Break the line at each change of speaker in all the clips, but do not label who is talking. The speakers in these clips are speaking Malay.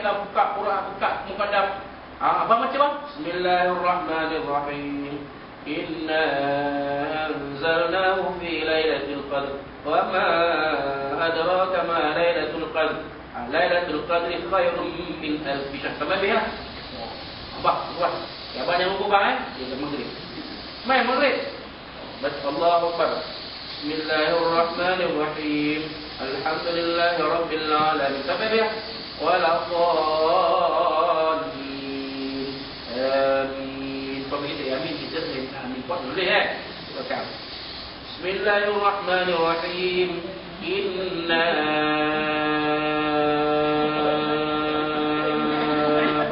lah buka Quran, buka Muqaddam. Abang macam bang? Bismillahirrahmanirrahim. Inna anzalnahu fi lailatul qadr. Wa ma adraka ma lailatul qadr. Lailatul qadri khairun min alf syahr. Sama dia. Abang, buat. Ya abang jangan lupa bang Dia maghrib. Mai maghrib. Allahu akbar. Bismillahirrahmanirrahim. Alhamdulillahi rabbil alamin. Sampai dia. Waladdallin. Amin. Kalau begitu amin kita amin buat boleh Silakan. Bismillahirrahmanirrahim. Inna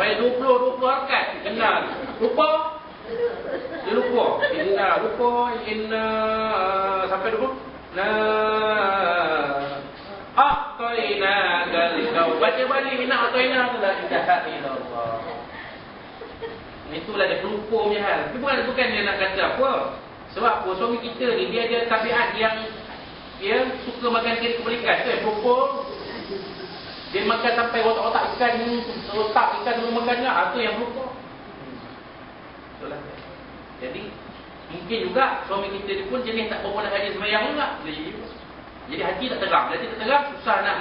baik 20 rakaat kenal. Lupa? Dia lupa. Inna lupa. Inna sampai 20. A'tayna kal-kau. Baca balik inna a'tayna tu la ilaha illallah. Itulah dia pelupa punya hal. Tapi bukan dia nak kata apa. Sebab apa? Suami kita ni dia ada tabiat yang dia suka makan kiri kebelikan. Tu yang pelupa. Dia makan sampai otak-otak ikan ni, otak ikan dulu makan tak? Itu yang pelupa. Itulah. Jadi mungkin juga suami kita ni pun jenis tak berapa nak haji sembahyang juga. Jadi hati tak terang. Hati tak terang, susah nak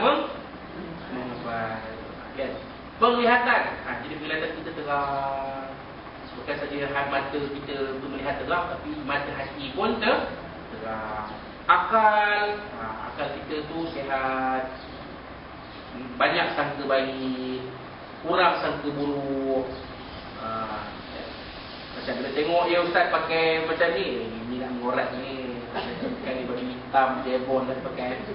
kan? Penglihatan. Jadi penglihatan kita terang. Bukan saja mata kita untuk melihat terang, tapi mata hati pun terang. Akal. Akal kita tu sihat. Banyak sangka baik, kurang sangka buruk. Macam bila tengok ya ustaz pakai macam ni nak mengorat ni, kan ni baju hitam, jebon dan pakai. Tu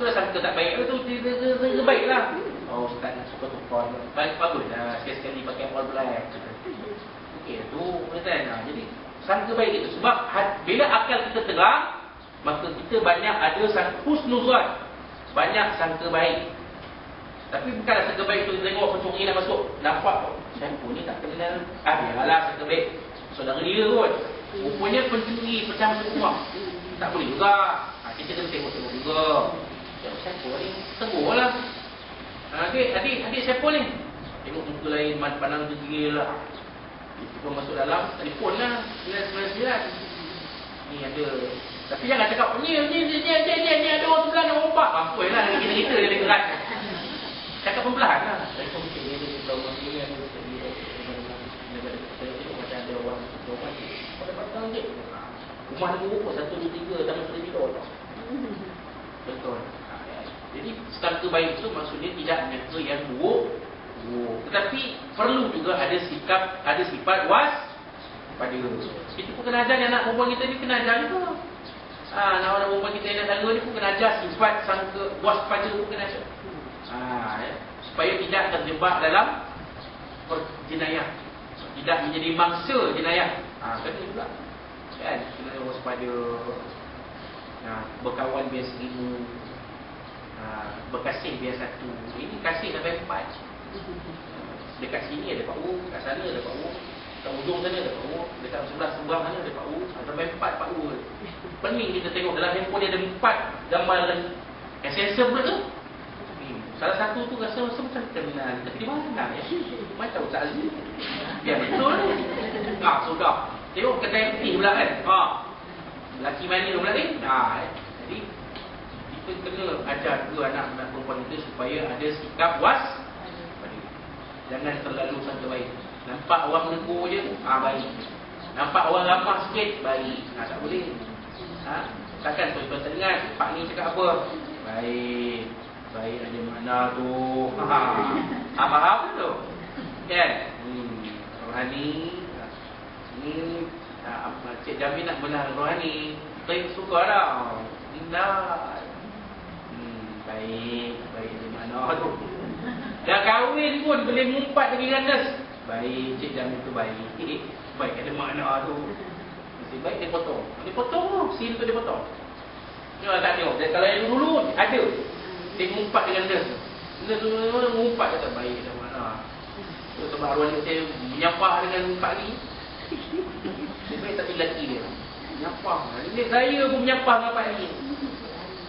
dah sangka tak baik, tu sangka baik lah. Oh ustaz nak suka tukar, baik bagus lah sekali-sekali pakai all black. Okey tu betul. Jadi sangka baik itu sebab bila akal kita terang, maka kita banyak ada husnuzan, banyak sangka baik. Tapi bukanlah sangka baik tu tengok pencuri nak masuk, nampak siapa ni tak kenal. Biarlah sangka baik saudara dia kot. Rupanya pencuri pecah rumah. Tak boleh juga. Kita kena tengok-tengok juga. Siapa ni? Tegur lah. Adik siapa ni? Tengok muka lain, pandang degil lah. Kita pun masuk dalam, telefon lah 999. Ni ada. Tapi jangan cakap ni ada orang sebelah nak rompak. Mampu lah dengan kita dia kerat. Cakap perlahan lah. Saya pun fikir dia tahu orang ni ada macam ada orang pada patang je. Rumah ada berapa? 1, 2, 3 taman sudah tidur. Betul. Jadi sangka baik itu maksudnya tidak menyangka yang buruk. Tetapi perlu juga ada sifat waspada. Kita pun kena ajar anak perempuan kita ni, kena ajar juga. Anak perempuan kita yang tangga ni pun kena ajar sifat sangka waspada pun kena ajar. Supaya tidak terjebak dalam jenayah, tidak menjadi mangsa jenayah. Kena juga kan, kena waspada. Berkawan biar 1000, berkasih biar 1. Ini kasih sampai 4. Dekat sini ada Pak U, dekat sana ada Pak U, dekat ujung sana ada Pak U, dekat sebelah sana ada Pak U, sampai 4 Pak U. Pening kita tengok dalam handphone dia ada 4 gambar SSM pula tu. Salah satu tu rasa macam kenal, tapi di mana ya? Macam Ustaz Aziz. Ya betul. Sudah. Tengok kedai putih pula kan. Lelaki mana pula ni? Jadi kita kena ajar dua anak perempuan kita supaya ada sikap jangan terlalu sangka baik. Nampak orang menegur je, baik. Nampak orang ramah sikit, baik. Tak boleh. Takkan tuan-tuan teringat Pak ni cakap apa? Baik. Baik ada makna tu. Faham tu? Kan? Rohani. Ni Cik Jamil nak benar rohani. Kita suka dah. Indah. Baik ada makna tu. Dah kahwin pun boleh mengumpat lagi gandas. Baik Cik Jamil tu baik. Baik ada makna tu. Mesti baik dia potong. Dia potong tu. Scene tu dia potong. Ni tak tengok. Kalau yang dulu ada. Dia mengumpat dengan dia. Dia mengumpat kata baik dah mana. Sebab arwah ni saya menyapah dengan Pak ni. Dia baik tak lelaki dia. Menyapah. Dia saya pun menyapah dengan Pak ni.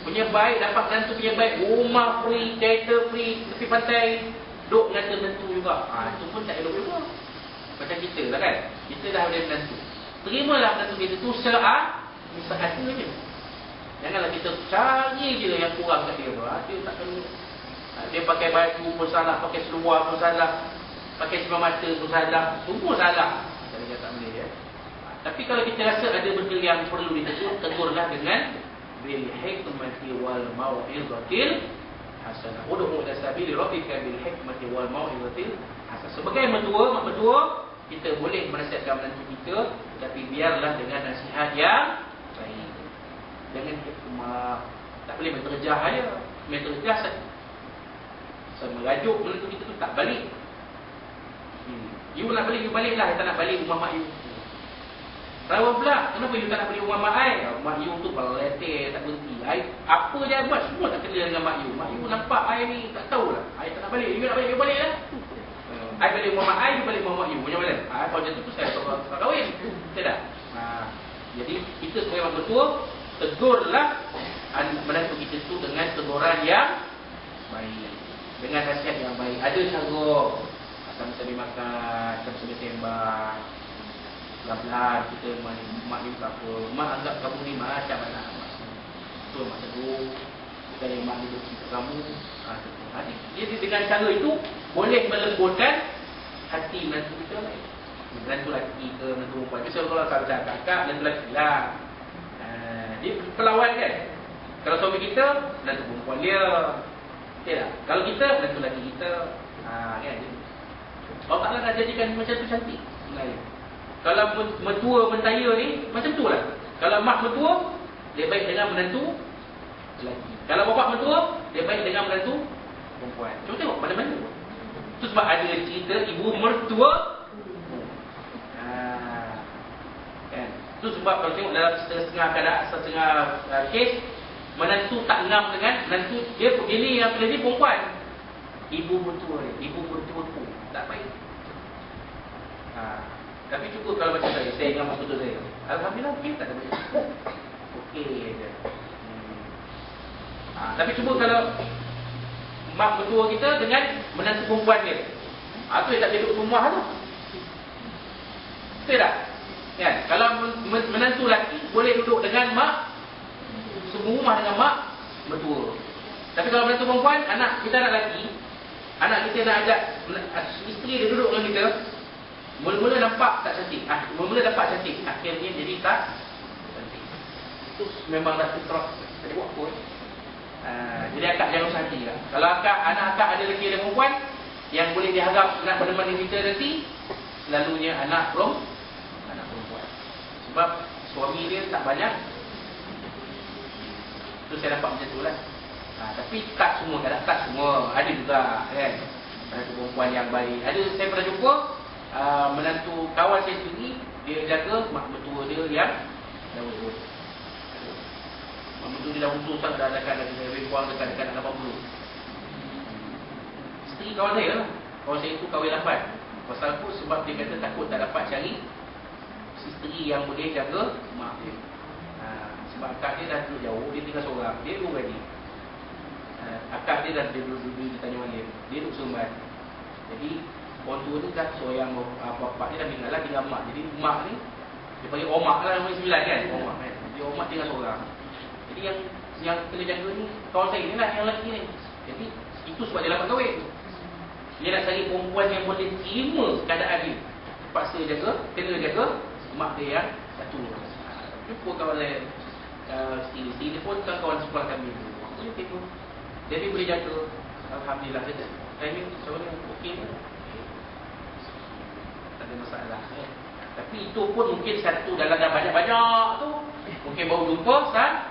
Punya baik, dapat gantu punya baik. Rumah free, kereta free, tepi pantai. duk dengan menantu juga. Itu pun tak elok juga. Macam kita lah kan. Kita dah boleh menantu. Terimalah menantu kita tu sehati je. Janganlah kita cari je yang kurang kat dia. Dia tak kena. Dia pakai baju pun salah, pakai seluar pun salah, pakai semata pun salah, semua salah. Jadi tak boleh ya. Tapi kalau kita rasa ada benda yang perlu ditegur, tegurlah dengan bil hikmati wal mau'izatil hasanah. Ud'u ila sabili rabbika bil hikmati wal mau'izatil hasanah. Sebagai mak mertua, kita boleh menasihatkan menantu kita, tapi biarlah dengan nasihat yang baik. Dengan hikmah. Tak boleh menterjah aja. Menterjah saya merajuk menantu kita tu tak balik. You nak balik, you baliklah. Tak nak balik rumah mak you. Rawat pula, kenapa you tak nak balik rumah mak I? Mak you tu kalau letih, tak berhenti. Apa dia buat, semua tak kena dengan mak you. Mak you nampak I ni, tak tahulah. I tak nak balik, you nak balik, you balik lah. I balik rumah mak I, you balik rumah mak you. Macam mana? Kalau macam tu saya tak kahwin. Betul tak? Jadi kita sebagai mak mertua, tegurlah menantu kita tu dengan teguran yang baik, dengan nasihat yang baik. Ada cara sama-sama makan, sama-sama sembang, pelan-pelan kita mak ni apa, mak anggap kamu ni macam mana, betul mak tegur, bukan yang mak ni bercinta kamu. Jadi dengan cara itu boleh melembutkan hati menantu kita lain, menantu lelaki ke menantu perempuan. Biasa kalau kakak menantu lelaki lah, dia pelawan kan. Kalau suami kita menantu perempuan dia, betul tak? Kalau kita menantu lelaki kita, kan. Allah Ta'ala nak jadikan macam tu cantik sebenarnya. Kalau mertua mentaya ni macam tu lah. Kalau mak mertua, dia baik dengan menantu lelaki. Kalau bapak mertua, dia baik dengan menantu perempuan. Cuba tengok mana-mana. Itu sebab ada cerita ibu mertua. Kan? Itu sebab kalau tengok dalam setengah keadaan, setengah kes, menantu tak ngam dengan menantu dia. Ini yang terjadi perempuan. Ibu mertua ni, ibu mertua tu tak baik. Tapi cukup kalau macam saya ingat mak mertua saya, alhamdulillah okey, tak ada masalah. Okey je. Tapi cuba kalau mak mertua kita dengan menantu perempuan dia, tu yang tak boleh duduk rumah tu. Betul tak? Kan? Kalau menantu lelaki boleh duduk dengan mak, semua rumah dengan mak mertua. Tapi kalau menantu perempuan, anak kita anak lelaki, anak kita nak ajak isteri dia duduk dengan kita, mula-mula nampak tak cantik. Mula-mula nampak cantik, akhirnya jadi tak cantik. Itu memang dah fitrah. Jadi buat apa? Jadi akak jangan usah hati lah. Kalau anak akak ada lelaki dan perempuan yang boleh diharap nak menemani kita nanti, selalunya anak perempuan. Sebab suami dia tak banyak. Itu saya dapat macam tu lah. Tapi tak semua, tak semua. Ada juga kan, menantu perempuan yang baik. Ada, saya pernah jumpa menantu kawan saya sendiri, dia jaga mak mertua dia yang dah usus. Mak mertua dia dah usus, dah dekat lebih kurang dekat 80. Isteri kawan saya lah. Kawan saya itu kahwin lambat. Pasal apa? Sebab dia kata takut tak dapat cari isteri yang boleh jaga mak dia. Sebab akak dia dah duduk jauh, dia tinggal seorang, dia dulu ready. Akak dia dah duduk di Tanjung Malim, dia duduk Seremban. Jadi orang tua ni dah seorang, bapak dia dah meninggal lah, tinggal mak. Jadi mak ni dia panggil omak lah, nombor 9 kan, omak kan. Jadi omak tinggal seorang. Jadi yang kena jaga ni kawan saya ni lah, yang lelaki ni. Jadi itu sebab dia dapat kahwin. Dia nak cari perempuan yang boleh terima keadaan dia, terpaksa jaga, kena jaga mak dia yang satu. Jumpa kawan saya, isteri dia pun kawan sekolah kami tu, boleh terima. Jadi boleh jaga. Alhamdulillah saja. Timing macam mana? Okey ke? Tak ada masalah. Tapi itu pun mungkin satu dalam dah banyak-banyak tu, mungkin baru jumpa satu.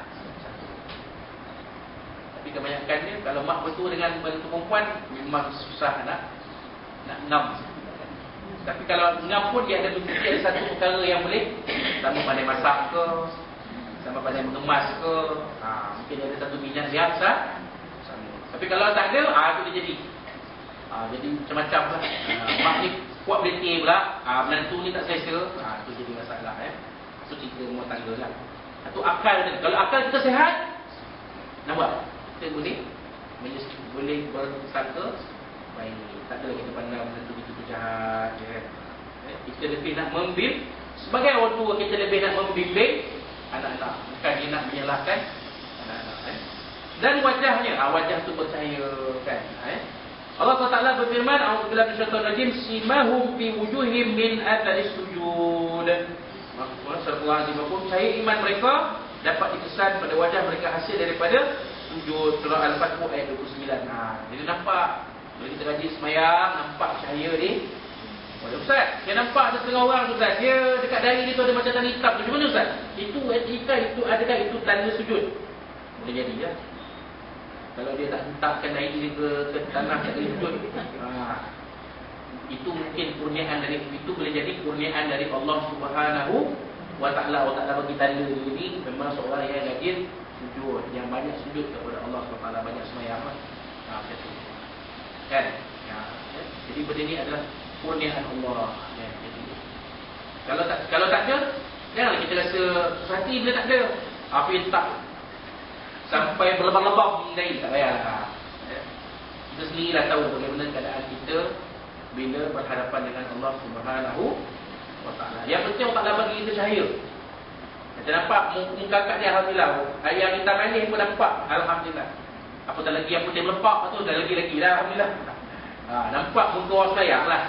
Tapi kebanyakannya kalau mak mertua dengan menantu perempuan memang susah nak ngam. Tapi kalau ngam pun dia ada satu perkara yang boleh, sama pandai masak ke, sama pandai mengemas ke, mungkin ada satu minyak dia sama. Tapi kalau tak ada, itu dia jadi. Jadi macam-macam lah. Mak ni kuat berhenti pula, menantu ni tak selesa, itu jadi masalah. Itu cerita rumah tangga lah. Itu akal ni. Kalau akal kita sihat, nak buat, kita boleh bersangka baik. Tak adalah kita pandang benda tu jahat, ya. Kita lebih nak membimbing. Sebagai orang tua, kita lebih nak membimbing anak-anak, bukan dia nak menyalahkan anak-anak. Dan wajahnya, wajah tu percaya kan. Allah Taala berfirman, a'udzubillahi minasyaitonir rajim, simahum fi wujuhim min atharis sujud. Surah Al-Baqarah, cahaya iman mereka dapat dikesan pada wajah mereka hasil daripada sujud. Surah Al-Fatihah ayat 29. Jadi nampak bila kita rajin semayang, nampak cahaya ni. Ustaz, saya nampak ada setengah orang Ustaz, dia dekat dahi dia tu ada macam tanda hitam. Macam mana Ustaz? Itu etika, itu adakah itu tanda sujud? Boleh jadi ya. Kalau dia tak hentakkan dahi dia ke tanah tak boleh sujud. Itu mungkin kurniaan dari itu, boleh jadi kurniaan dari Allah Subhanahu wa Ta'ala. Allah Ta'ala bagi tanda dia ni memang seorang yang rajin sujud, yang banyak sujud kepada Allah Subhanahu wa Ta'ala, banyak sembahyang. Macam tu. Kan? Jadi benda ni adalah kurniaan Allah. Jadi kalau tak ada, janganlah kita rasa hati bila tak ada. Apa tak sampai berlebam-lebam dari tak payahlah. Kita sendirilah tahu bagaimana keadaan kita bila berhadapan dengan Allah Subhanahu wa Ta'ala. Yang penting Allah Ta'ala bagi kita cahaya. Kita nampak muka kakak dia, alhamdulillah. Yang hitam manis pun nampak, alhamdulillah. Apatah lagi yang putih melepak tu, dah lagi-lagi lah, alhamdulillah. Nampak muka orang semayang lah.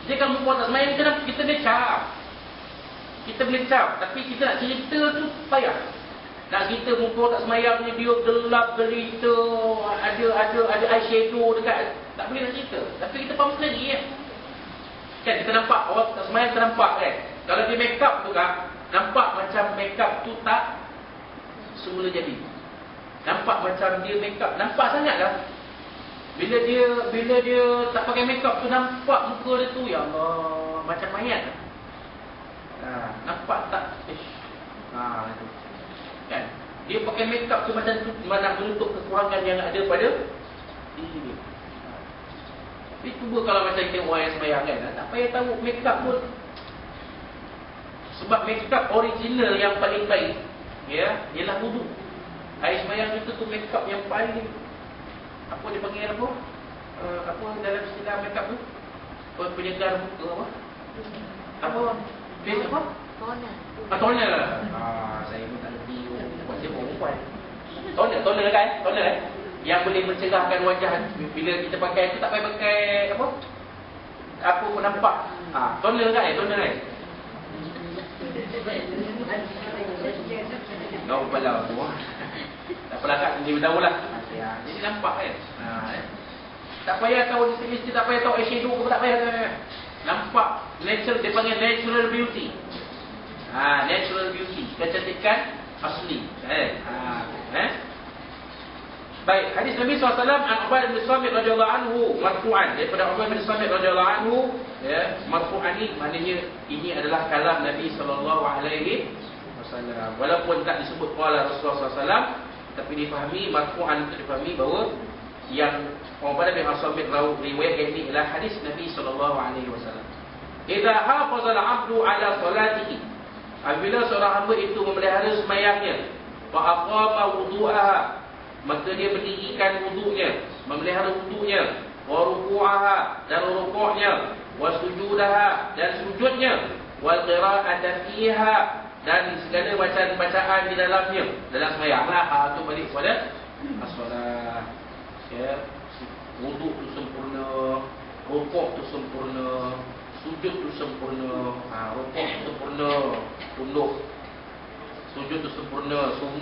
Jadi kalau muka orang tak semayang, kita boleh cap. Kita boleh cap. Tapi kita nak cerita tu payah. Nak cerita muka orang tak semayang ni, dia gelap gelita, ada eyeshadow dekat. Tak boleh nak cerita. Tapi kita faham sendiri ya. Kan kita nampak orang tak semayang, kita nampak kan. Kalau dia make up tu kan, nampak macam make up tu tak semula jadi. Nampak macam dia make up, nampak sangat lah. Bila dia tak pakai make up tu, nampak muka dia tu, ya Allah, macam mayat. Nampak tak? Itu. Kan? Dia pakai make up tu macam tu, nak menutup kekurangan yang ada pada diri dia. Tapi cuba kalau macam kita orang yang sembahyang kan, tak payah tahu make up pun. Sebab make up original yang paling baik, ya, ialah wudu. Air sembahyang itu tu make up yang paling, apa dia panggil apa? Apa dalam istilah make up tu? Penyegar muka apa? Apa? Dia apa?
Toner.
Toner. Saya pun tak lebih buat dia perempuan. Toner kan? Toner kan? Yang boleh mencerahkan wajah. Bila kita pakai tu tak payah pakai apa? Apa pun nampak. Toner kan? Toner kan? Gau kepala tu. Tak apalah kat dia tahu lah. Jadi nampak kan? Tak payah tahu mesti tak payah tahu eyeshadow ke tak payah. Nampak natural, dia panggil natural beauty. Natural beauty, kecantikan asli. Baik, hadis Nabi SAW an Ubadah bin Samit radhiyallahu anhu marfu'an, daripada Ubadah bin Samit radhiyallahu anhu, ya, marfu'an ni maknanya ini adalah kalam Nabi sallallahu alaihi wasallam. Walaupun tak disebut qala Rasulullah SAW, tapi difahami marfu'an itu difahami bahawa yang Ubadah bin Samit riwayat ini adalah hadis Nabi sallallahu alaihi wasallam. Idza hafaza al-'abdu ala salatihi, apabila seorang hamba itu memelihara sembahyangnya, fa aqama wudu'aha, maka dia mendirikan wudu'nya, memelihara wudu'nya, wa ruku'aha, dan rukuknya, wa sujudaha, dan sujudnya, wa qira'ata fiha, dan segala macam bacaan di dalamnya, dalam sembahyanglah. Itu balik kepada as-solat. Ya, wuduk tu sempurna, rukuk tu sempurna, sujud tu sempurna, rukuk tu sempurna, tunduk, sujud tu sempurna,